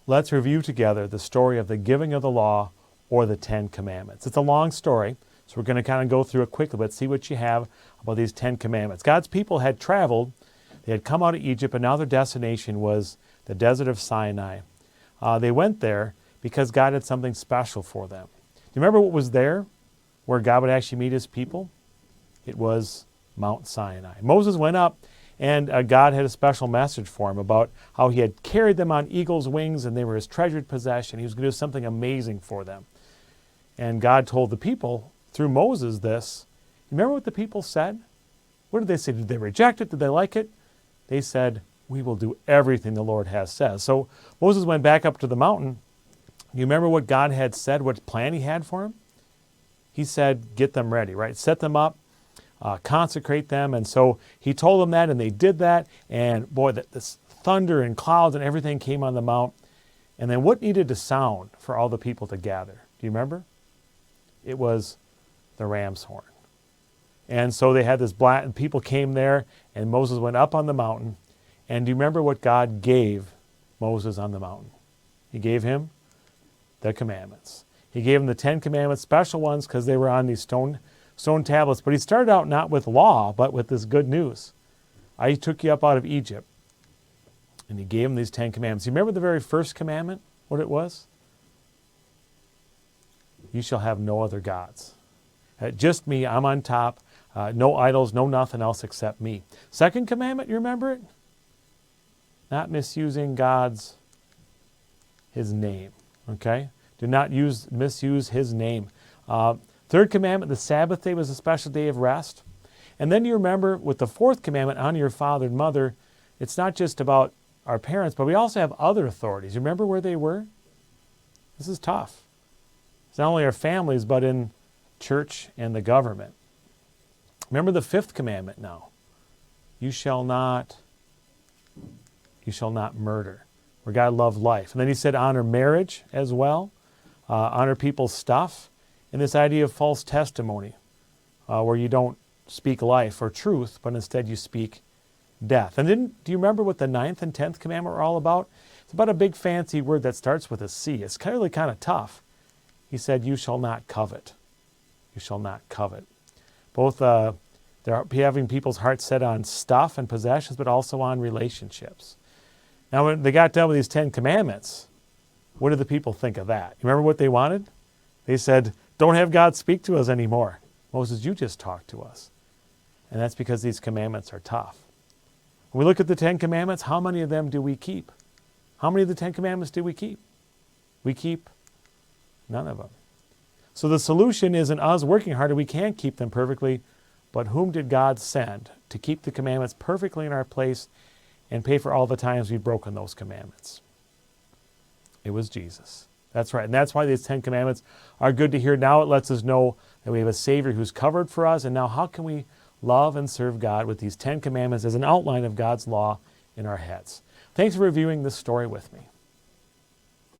let's review together the story of the giving of the law or the 10 Commandments. It's a long story, so we're going to kind of go through it quickly, but see what you have about these 10 Commandments. God's people had traveled. They had come out of Egypt, and now their destination was the desert of Sinai. They went there because God had something special for them. Do you remember what was there where God would actually meet his people? It was Mount Sinai. Moses went up, and God had a special message for him about how he had carried them on eagle's wings, and they were his treasured possession. He was going to do something amazing for them. And God told the people through Moses this. You remember what the people said? What did they say? Did they reject it? Did they like it? They said, we will do everything the Lord has said. So Moses went back up to the mountain. You remember what God had said, what plan he had for him? He said, get them ready, right? Set them up, consecrate them. And so he told them that, and they did that. And boy, this thunder and clouds and everything came on the mount. And then what needed to sound for all the people to gather? Do you remember? It was the ram's horn. And so they had this black, and people came there, and Moses went up on the mountain. And do you remember what God gave Moses on the mountain? He gave him the commandments. He gave him the 10 Commandments, special ones, because they were on these stone tablets. But he started out not with law, but with this good news. I took you up out of Egypt. And he gave him these 10 Commandments. You remember the very first commandment, what it was? You shall have no other gods. Just me, I'm on top. No idols, no nothing else except me. Second commandment, you remember it? Not misusing his name. Okay? Do not misuse his name. Third commandment, the Sabbath day was a special day of rest. And then you remember with the fourth commandment, honor your father and mother, it's not just about our parents, but we also have other authorities. You remember where they were? This is tough. It's not only our families, but in church and the government. Remember the fifth commandment now. You shall not murder. Where God loved life. And then he said honor marriage as well. Honor people's stuff. And this idea of false testimony, where you don't speak life or truth, but instead you speak death. And then, do you remember what the 9th and 10th commandment were all about? It's about a big fancy word that starts with a C. It's kind of tough. He said, you shall not covet. You shall not covet. Both they're having people's hearts set on stuff and possessions, but also on relationships. Now, when they got done with these 10 commandments, what did the people think of that? You remember what they wanted? They said, don't have God speak to us anymore. Moses, you just talked to us. And that's because these commandments are tough. When we look at the 10 commandments, how many of them do we keep? How many of the 10 commandments do we keep? We keep none of them. So the solution isn't us working harder. We can't keep them perfectly. But whom did God send to keep the commandments perfectly in our place and pay for all the times we've broken those commandments? It was Jesus. That's right. And that's why these 10 commandments are good to hear. Now it lets us know that we have a Savior who's covered for us. And now how can we love and serve God with these 10 commandments as an outline of God's law in our heads? Thanks for reviewing this story with me.